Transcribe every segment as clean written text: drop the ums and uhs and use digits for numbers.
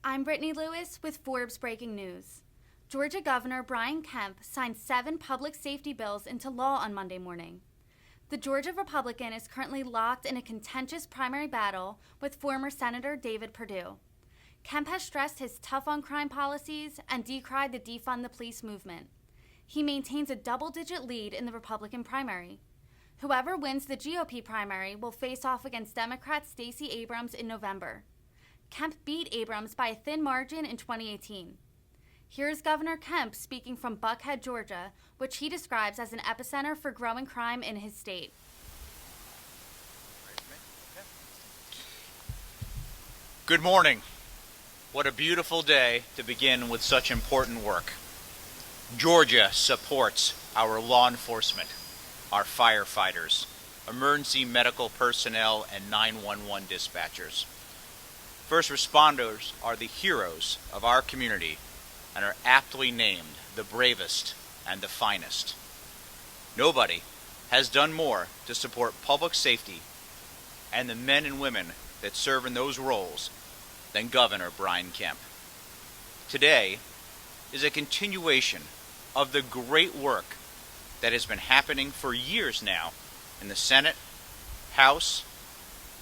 I'm Brittany Lewis with Forbes Breaking News. Georgia Governor Brian Kemp signed 7 public safety bills into law on Monday morning. The Georgia Republican is currently locked in a contentious primary battle with former Senator David Perdue. Kemp has stressed his tough-on-crime policies and decried the Defund the Police movement. He maintains a double-digit lead in the Republican primary. Whoever wins the GOP primary will face off against Democrat Stacey Abrams in November. Kemp beat Abrams by a thin margin in 2018. Here's Governor Kemp speaking from Buckhead, Georgia, which he describes as an epicenter for growing crime in his state. Good morning. What a beautiful day to begin with such important work. Georgia supports our law enforcement, our firefighters, emergency medical personnel, and 911 dispatchers. First responders are the heroes of our community and are aptly named the bravest and the finest. Nobody has done more to support public safety and the men and women that serve in those roles than Governor Brian Kemp. Today is a continuation of the great work that has been happening for years now in the Senate, House,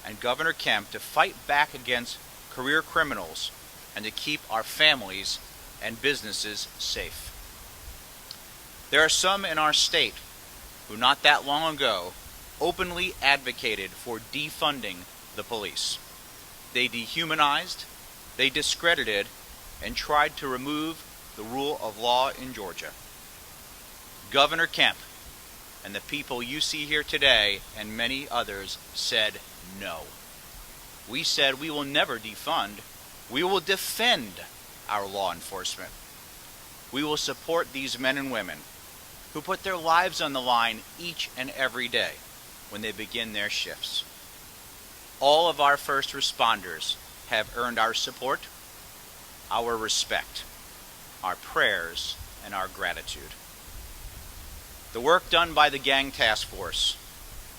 and Governor Kemp to fight back against career criminals and to keep our families and businesses safe. There are some in our state who not that long ago openly advocated for defunding the police. They dehumanized, they discredited, and tried to remove the rule of law in Georgia. Governor Kemp and the people you see here today and many others said no. We said we will never defund. We will defend our law enforcement. We will support these men and women who put their lives on the line each and every day when they begin their shifts. All of our first responders have earned our support, our respect, our prayers, and our gratitude. The work done by the Gang Task Force,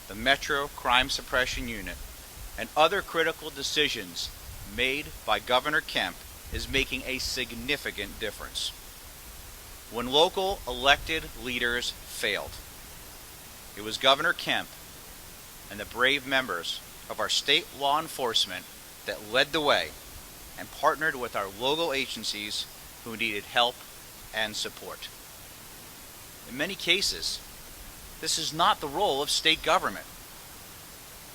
the Metro Crime Suppression Unit, and other critical decisions made by Governor Kemp is making a significant difference. When local elected leaders failed, it was Governor Kemp and the brave members of our state law enforcement that led the way and partnered with our local agencies who needed help and support. In many cases, this is not the role of state government.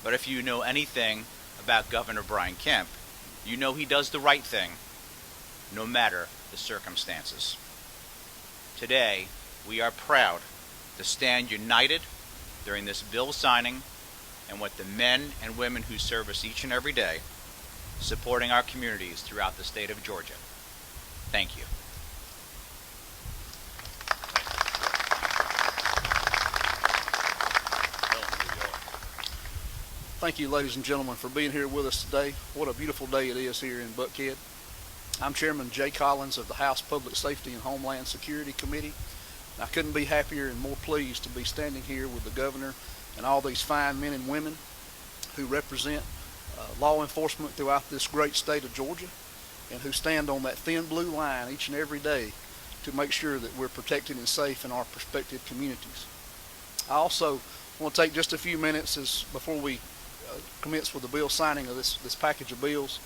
But if you know anything about Governor Brian Kemp, you know he does the right thing, no matter the circumstances. Today, we are proud to stand united during this bill signing and with the men and women who serve us each and every day, supporting our communities throughout the state of Georgia. Thank you. Thank you, ladies and gentlemen, for being here with us today. What a beautiful day it is here in Buckhead. I'm Chairman Jay Collins of the House Public Safety and Homeland Security Committee. I couldn't be happier and more pleased to be standing here with the governor and all these fine men and women who represent law enforcement throughout this great state of Georgia and who stand on that thin blue line each and every day to make sure that we're protected and safe in our prospective communities. I also want to take just a few minutes before we commence with the bill signing of this package of bills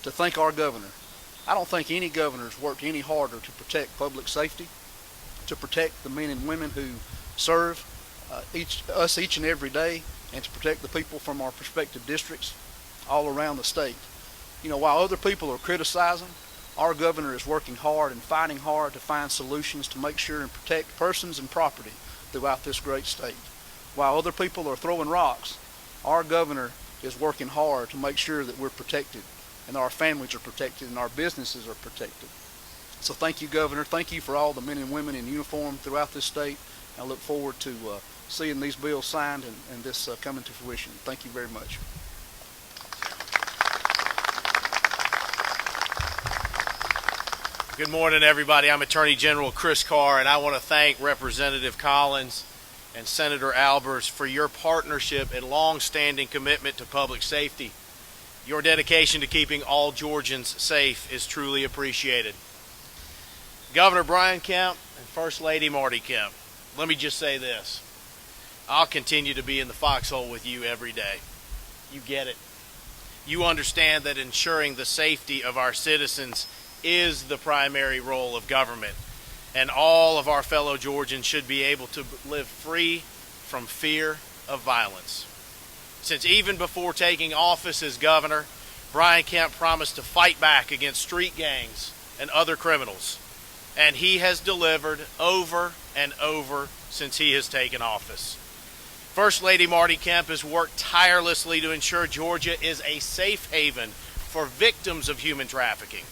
to thank our governor. I don't think any governor's worked any harder to protect public safety, to protect the men and women who serve each and every day, and to protect the people from our prospective districts all around the state. You know, while other people are criticizing, our governor is working hard and fighting hard to find solutions to make sure and protect persons and property throughout this great state. While other people are throwing rocks, our governor is working hard to make sure that we're protected and our families are protected and our businesses are protected. So thank you, Governor. Thank you for all the men and women in uniform throughout this state. I look forward to seeing these bills signed and this coming to fruition. Thank you very much. Good morning, everybody. I'm Attorney General Chris Carr, and I want to thank Representative Collins and Senator Albers for your partnership and long-standing commitment to public safety. Your dedication to keeping all Georgians safe is truly appreciated. Governor Brian Kemp and First Lady Marty Kemp, let me just say this. I'll continue to be in the foxhole with you every day. You get it. You understand that ensuring the safety of our citizens is the primary role of government, and all of our fellow Georgians should be able to live free from fear of violence. Since even before taking office as governor, Brian Kemp promised to fight back against street gangs and other criminals, and he has delivered over and over since he has taken office. First Lady Marty Kemp has worked tirelessly to ensure Georgia is a safe haven for victims of human trafficking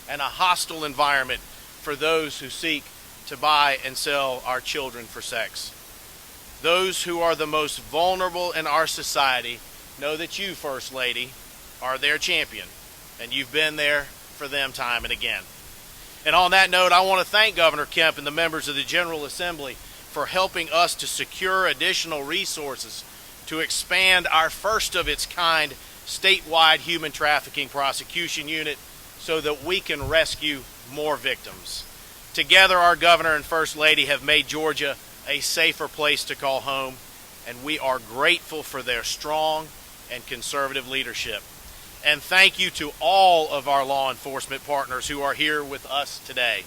and a hostile environment for those who seek to buy and sell our children for sex. Those who are the most vulnerable in our society know that you, First Lady, are their champion, and you've been there for them time and again. And on that note, I want to thank Governor Kemp and the members of the General Assembly for helping us to secure additional resources to expand our first-of-its-kind statewide human trafficking prosecution unit so that we can rescue more victims. Together, our governor and First Lady have made Georgia a safer place to call home, and we are grateful for their strong and conservative leadership. And thank you to all of our law enforcement partners who are here with us today.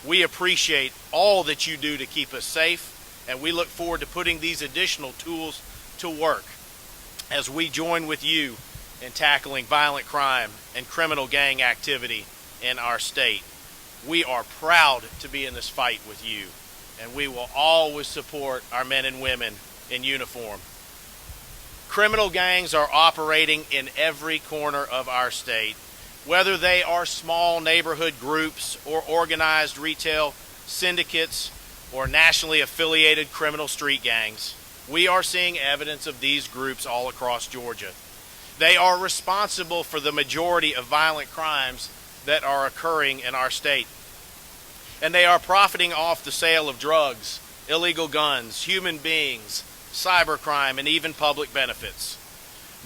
We appreciate all that you do to keep us safe, and we look forward to putting these additional tools to work as we join with you in tackling violent crime and criminal gang activity in our state. We are proud to be in this fight with you, and we will always support our men and women in uniform. Criminal gangs are operating in every corner of our state, whether they are small neighborhood groups or organized retail syndicates or nationally affiliated criminal street gangs. We are seeing evidence of these groups all across Georgia. They are responsible for the majority of violent crimes that are occurring in our state. And they are profiting off the sale of drugs, illegal guns, human beings, cybercrime, and even public benefits.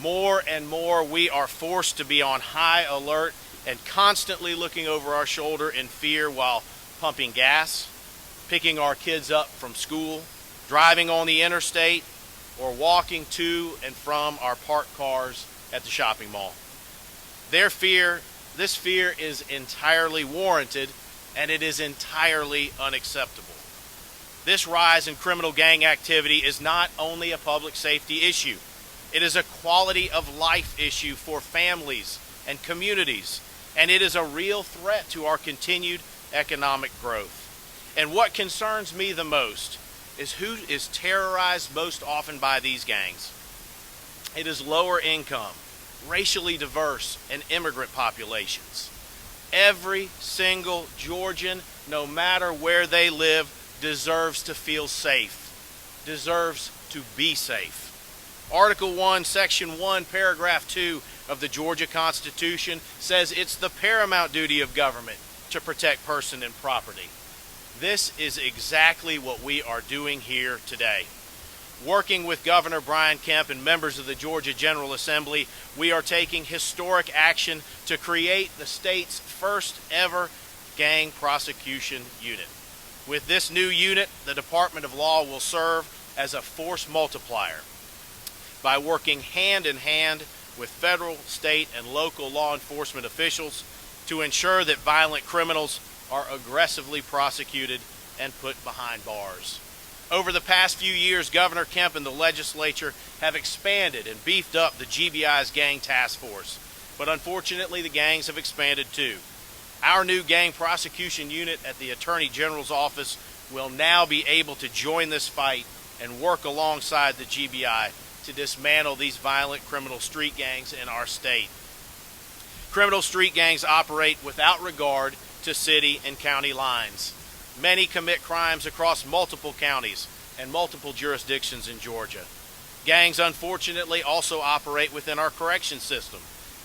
More and more, we are forced to be on high alert and constantly looking over our shoulder in fear while pumping gas, picking our kids up from school, driving on the interstate, or walking to and from our parked cars at the shopping mall. This fear is entirely warranted, and it is entirely unacceptable. This rise in criminal gang activity is not only a public safety issue, it is a quality of life issue for families and communities, and it is a real threat to our continued economic growth. And what concerns me the most is who is terrorized most often by these gangs. It is lower income, racially diverse, and immigrant populations. Every single Georgian, no matter where they live, deserves to feel safe, deserves to be safe. Article 1, Section 1, Paragraph 2 of the Georgia Constitution says it's the paramount duty of government to protect person and property. This is exactly what we are doing here today. Working with Governor Brian Kemp and members of the Georgia General Assembly, we are taking historic action to create the state's first ever gang prosecution unit. With this new unit, the Department of Law will serve as a force multiplier by working hand in hand with federal, state, and local law enforcement officials to ensure that violent criminals are aggressively prosecuted and put behind bars. Over the past few years, Governor Kemp and the legislature have expanded and beefed up the GBI's gang task force, but unfortunately the gangs have expanded too. Our new gang prosecution unit at the Attorney General's office will now be able to join this fight and work alongside the GBI to dismantle these violent criminal street gangs in our state. Criminal street gangs operate without regard to city and county lines. Many commit crimes across multiple counties and multiple jurisdictions in Georgia. Gangs, unfortunately, also operate within our correction system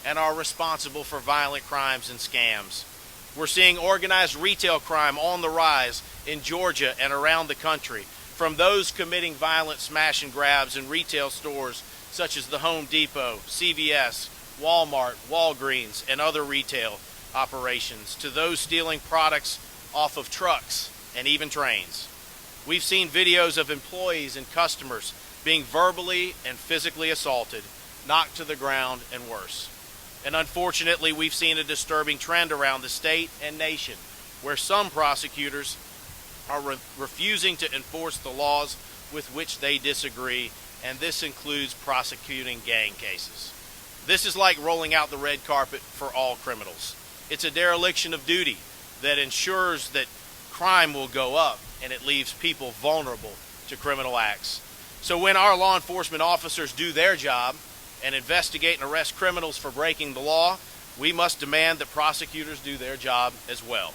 and are responsible for violent crimes and scams. We're seeing organized retail crime on the rise in Georgia and around the country, from those committing violent smash and grabs in retail stores such as the Home Depot, CVS, Walmart, Walgreens, and other retail operations, to those stealing products off of trucks and even trains. We've seen videos of employees and customers being verbally and physically assaulted, knocked to the ground, and worse. And unfortunately, we've seen a disturbing trend around the state and nation where some prosecutors are refusing to enforce the laws with which they disagree, and this includes prosecuting gang cases. This is like rolling out the red carpet for all criminals. It's a dereliction of duty that ensures that crime will go up and it leaves people vulnerable to criminal acts. So when our law enforcement officers do their job and investigate and arrest criminals for breaking the law, we must demand that prosecutors do their job as well.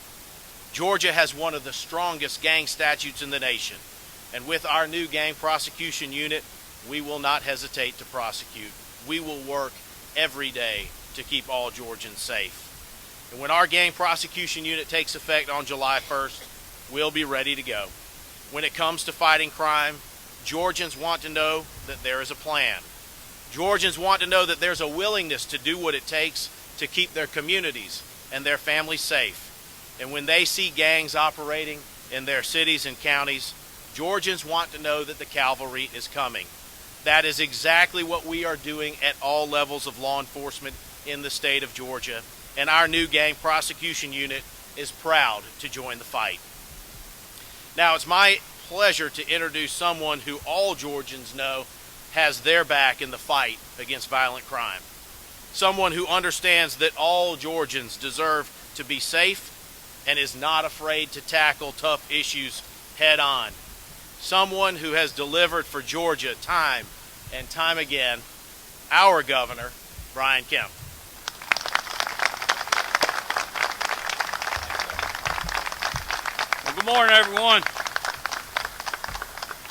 Georgia has one of the strongest gang statutes in the nation, and with our new gang prosecution unit, we will not hesitate to prosecute. We will work every day to keep all Georgians safe. And when our gang prosecution unit takes effect on July 1st, we'll be ready to go. When it comes to fighting crime, Georgians want to know that there is a plan. Georgians want to know that there's a willingness to do what it takes to keep their communities and their families safe. And when they see gangs operating in their cities and counties, Georgians want to know that the cavalry is coming. That is exactly what we are doing at all levels of law enforcement in the state of Georgia, and our new gang prosecution unit is proud to join the fight. Now, it's my pleasure to introduce someone who all Georgians know has their back in the fight against violent crime. Someone who understands that all Georgians deserve to be safe and is not afraid to tackle tough issues head on. Someone who has delivered for Georgia time and time again, our governor, Brian Kemp. Well, good morning, everyone.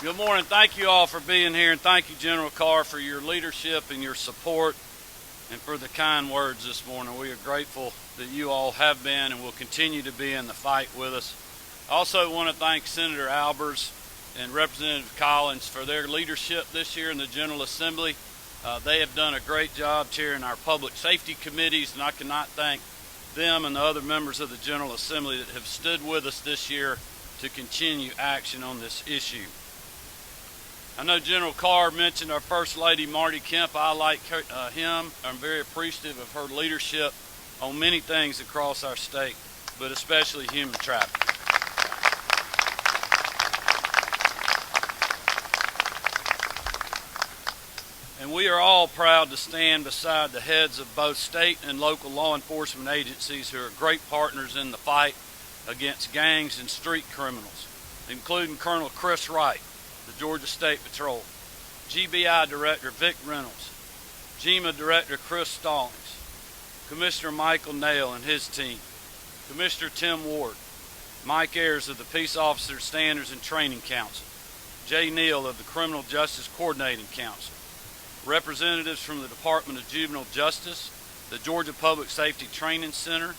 Good morning. Thank you all for being here, and thank you, General Carr, for your leadership and your support and for the kind words this morning. We are grateful that you all have been and will continue to be in the fight with us. I also want to thank Senator Albers and Representative Collins for their leadership this year in the General Assembly. They have done a great job chairing our public safety committees, and I cannot thank them and the other members of the General Assembly that have stood with us this year to continue action on this issue. I know General Carr mentioned our First Lady, Marty Kemp. I like him. I'm very appreciative of her leadership on many things across our state, but especially human trafficking. And we are all proud to stand beside the heads of both state and local law enforcement agencies who are great partners in the fight against gangs and street criminals, including Colonel Chris Wright, the Georgia State Patrol, GBI Director Vic Reynolds, GEMA Director Chris Stallings, Commissioner Michael Nail and his team, Commissioner Tim Ward, Mike Ayers of the Peace Officers Standards and Training Council, Jay Neal of the Criminal Justice Coordinating Council, representatives from the Department of Juvenile Justice, the Georgia Public Safety Training Center,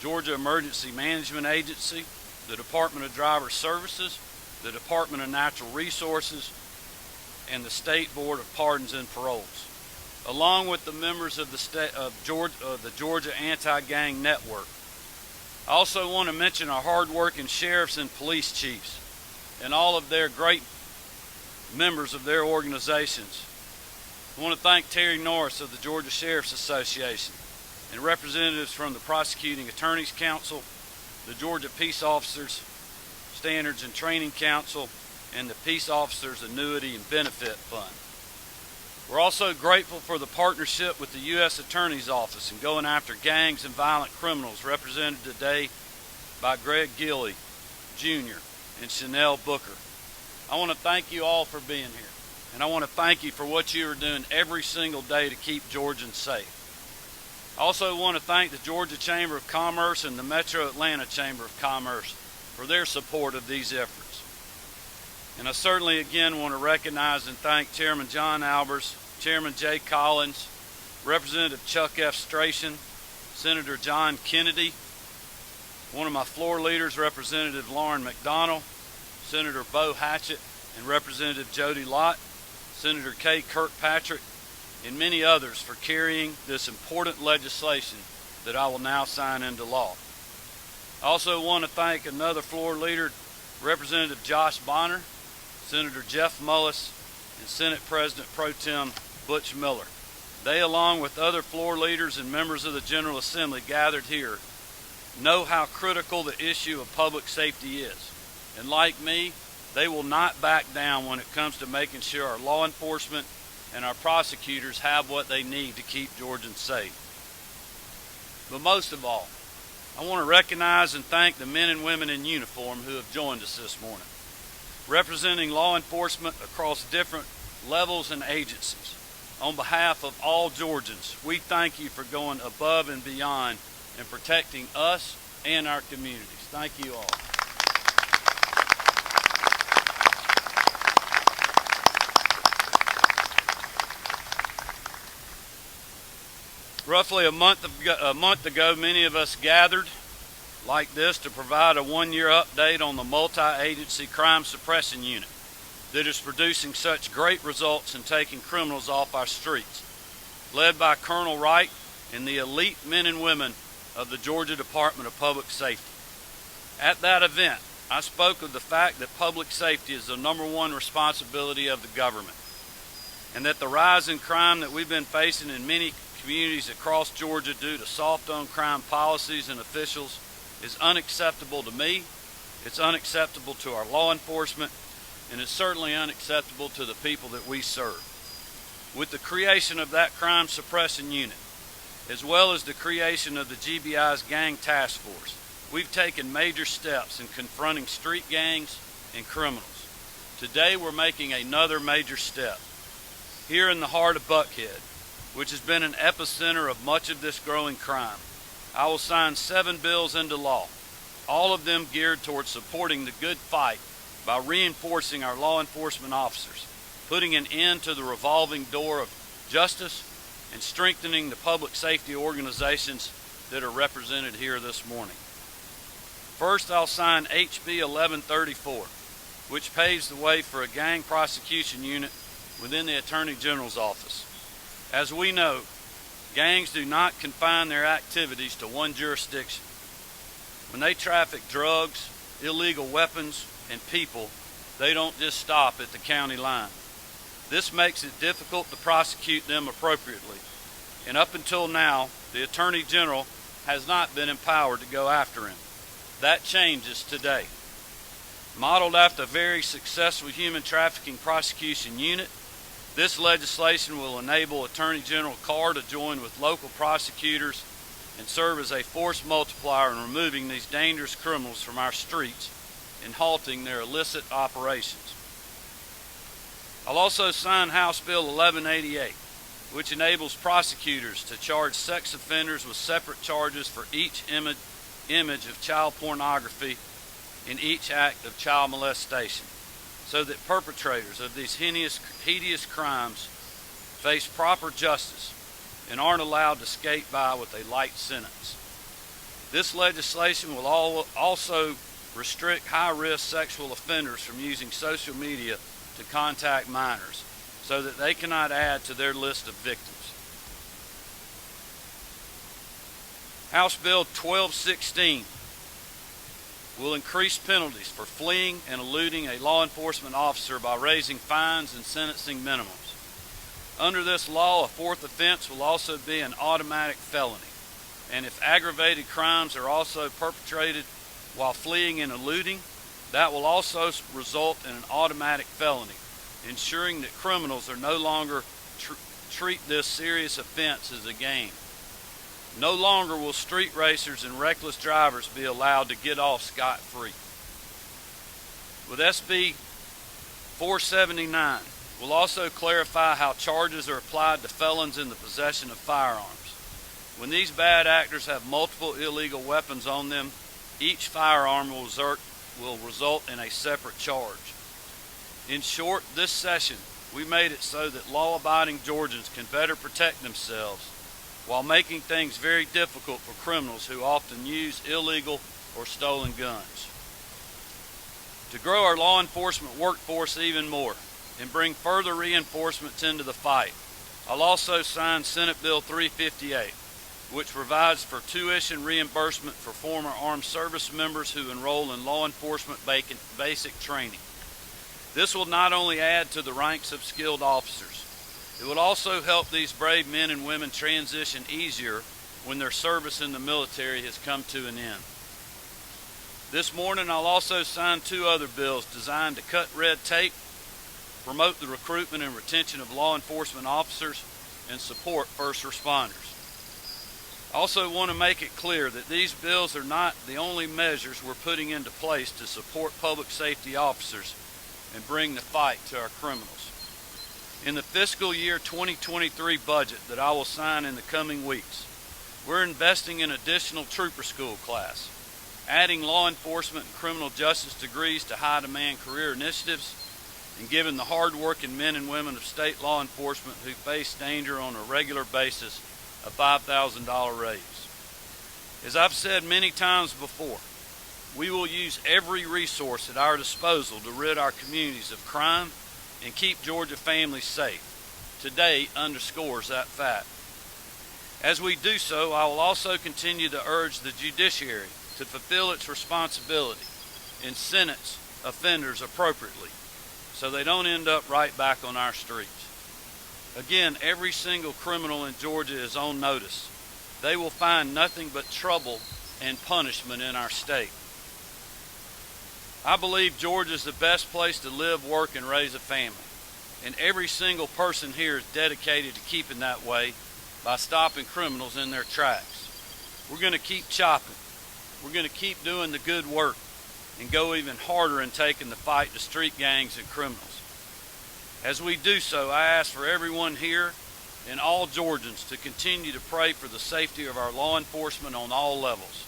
Georgia Emergency Management Agency, the Department of Driver Services, the Department of Natural Resources, and the State Board of Pardons and Paroles, along with the members of the Georgia Anti-Gang Network. I also want to mention our hard-working sheriffs and police chiefs and all of their great members of their organizations. I want to thank Terry Norris of the Georgia Sheriff's Association and representatives from the Prosecuting Attorneys Council, the Georgia Peace Officers Standards and Training Council, and the Peace Officers Annuity and Benefit Fund. We're also grateful for the partnership with the U.S. Attorney's Office in going after gangs and violent criminals, represented today by Greg Gilley, Jr. and Chanel Booker. I want to thank you all for being here, and I want to thank you for what you are doing every single day to keep Georgians safe. I also want to thank the Georgia Chamber of Commerce and the Metro Atlanta Chamber of Commerce for their support of these efforts. And I certainly again want to recognize and thank Chairman John Albers, Chairman Jay Collins, Representative Chuck F. Strachan, Senator John Kennedy, one of my floor leaders, Representative Lauren McDonald, Senator Bo Hatchett, and Representative Jody Lott, Senator Kay Kirkpatrick, and many others for carrying this important legislation that I will now sign into law. I also want to thank another floor leader, Representative Josh Bonner, Senator Jeff Mullis, and Senate President Pro Tem Butch Miller. They, along with other floor leaders and members of the General Assembly gathered here, know how critical the issue of public safety is. And like me, they will not back down when it comes to making sure our law enforcement and our prosecutors have what they need to keep Georgians safe. But most of all, I want to recognize and thank the men and women in uniform who have joined us this morning, representing law enforcement across different levels and agencies. On behalf of all Georgians, we thank you for going above and beyond and protecting us and our communities. Thank you all. Roughly a month ago, many of us gathered like this to provide a one-year update on the multi-agency crime suppression unit that is producing such great results in taking criminals off our streets, led by Colonel Wright and the elite men and women of the Georgia Department of Public Safety. At that event, I spoke of the fact that public safety is the #1 responsibility of the government, and that the rise in crime that we've been facing in many communities across Georgia due to soft on crime policies and officials is unacceptable to me, it's unacceptable to our law enforcement, and it's certainly unacceptable to the people that we serve. With the creation of that crime suppression unit, as well as the creation of the GBI's Gang Task Force, we've taken major steps in confronting street gangs and criminals. Today we're making another major step. Here in the heart of Buckhead, which has been an epicenter of much of this growing crime, I will sign 7 bills into law, all of them geared towards supporting the good fight by reinforcing our law enforcement officers, putting an end to the revolving door of justice, and strengthening the public safety organizations that are represented here this morning. First, I'll sign HB 1134, which paves the way for a gang prosecution unit within the Attorney General's office. As we know, gangs do not confine their activities to one jurisdiction. When they traffic drugs, illegal weapons, and people, they don't just stop at the county line. This makes it difficult to prosecute them appropriately, and up until now, the Attorney General has not been empowered to go after him. That changes today. Modeled after a very successful human trafficking prosecution unit, this legislation will enable Attorney General Carr to join with local prosecutors and serve as a force multiplier in removing these dangerous criminals from our streets and halting their illicit operations. I'll also sign House Bill 1188, which enables prosecutors to charge sex offenders with separate charges for each image of child pornography and each act of child molestation, so that perpetrators of these hideous crimes face proper justice and aren't allowed to skate by with a light sentence. This legislation will also restrict high-risk sexual offenders from using social media to contact minors, so that they cannot add to their list of victims. House Bill 1216 will increase penalties for fleeing and eluding a law enforcement officer by raising fines and sentencing minimums. Under this law, a fourth offense will also be an automatic felony, and if aggravated crimes are also perpetrated while fleeing and eluding, that will also result in an automatic felony, ensuring that criminals are no longer treat this serious offense as a game. No longer will street racers and reckless drivers be allowed to get off scot-free. With SB 479, we'll also clarify how charges are applied to felons in the possession of firearms. When these bad actors have multiple illegal weapons on them, each firearm will result in a separate charge. In short, this session, we made it so that law-abiding Georgians can better protect themselves while making things very difficult for criminals who often use illegal or stolen guns. To grow our law enforcement workforce even more and bring further reinforcements into the fight, I'll also sign Senate Bill 358, which provides for tuition reimbursement for former armed service members who enroll in law enforcement basic training. This will not only add to the ranks of skilled officers, it will also help these brave men and women transition easier when their service in the military has come to an end. This morning I'll also sign 2 other bills designed to cut red tape, promote the recruitment and retention of law enforcement officers, and support first responders. I also want to make it clear that these bills are not the only measures we're putting into place to support public safety officers and bring the fight to our criminals. In the fiscal year 2023 budget that I will sign in the coming weeks, we're investing in additional trooper school class, adding law enforcement and criminal justice degrees to high-demand career initiatives, and giving the hard-working men and women of state law enforcement who face danger on a regular basis a $5,000 raise. As I've said many times before, we will use every resource at our disposal to rid our communities of crime and keep Georgia families safe. Today underscores that fact. As we do so, I will also continue to urge the judiciary to fulfill its responsibility and sentence offenders appropriately so they don't end up right back on our streets. Again, every single criminal in Georgia is on notice. They will find nothing but trouble and punishment in our state. I believe Georgia is the best place to live, work, and raise a family. And every single person here is dedicated to keeping that way by stopping criminals in their tracks. We're going to keep chopping. We're going to keep doing the good work and go even harder in taking the fight to street gangs and criminals. As we do so, I ask for everyone here and all Georgians to continue to pray for the safety of our law enforcement on all levels.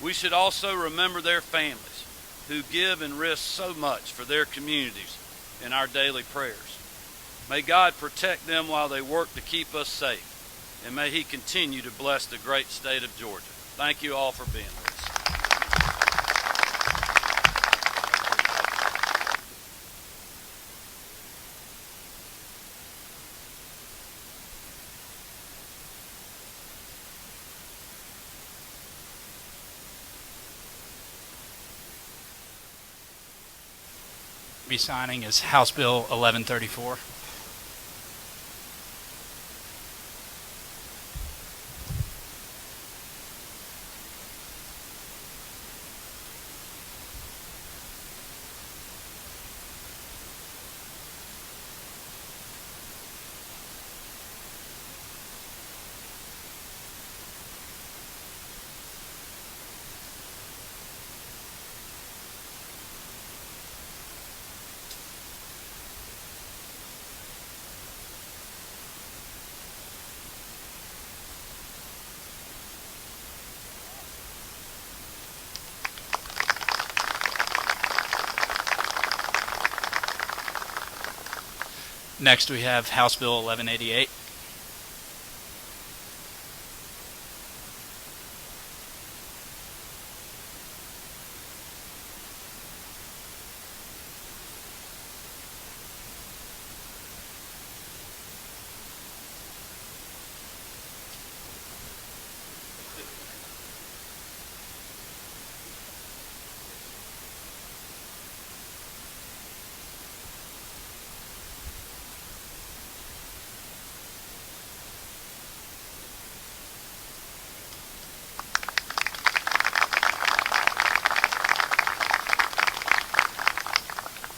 We should also remember their families who give and risk so much for their communities in our daily prayers. May God protect them while they work to keep us safe, and may He continue to bless the great state of Georgia. Thank you all for being with us. Be signing is House Bill 1134. Next we have House Bill 1188.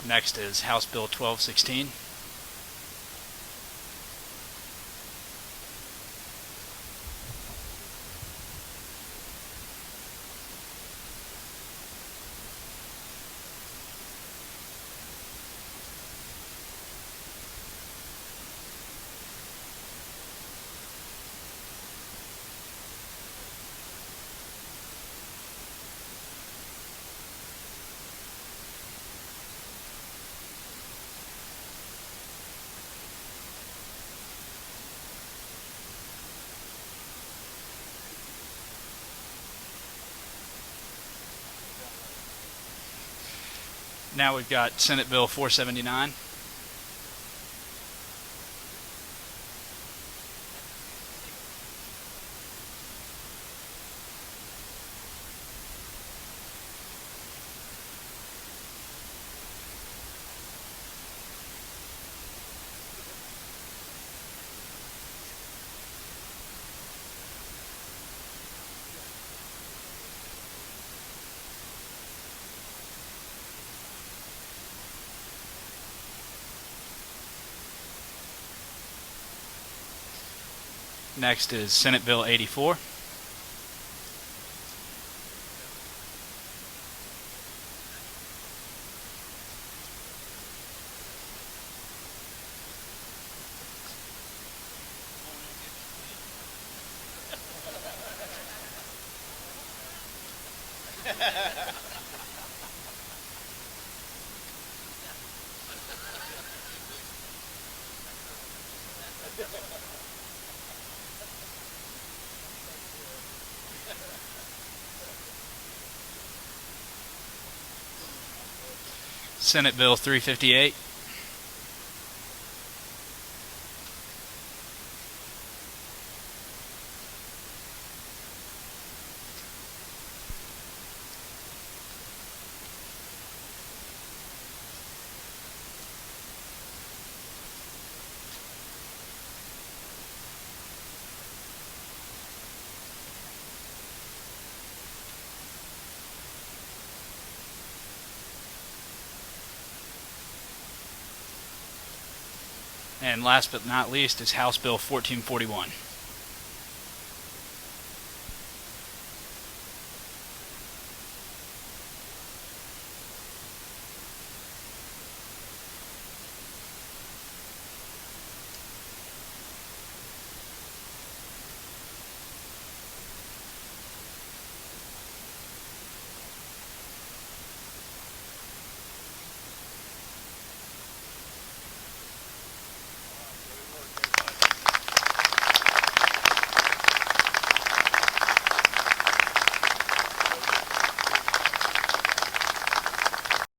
Next is House Bill 1216. Now we've got Senate Bill 479. Next is Senate Bill 84. Senate Bill 358. And last but not least is House Bill 1441.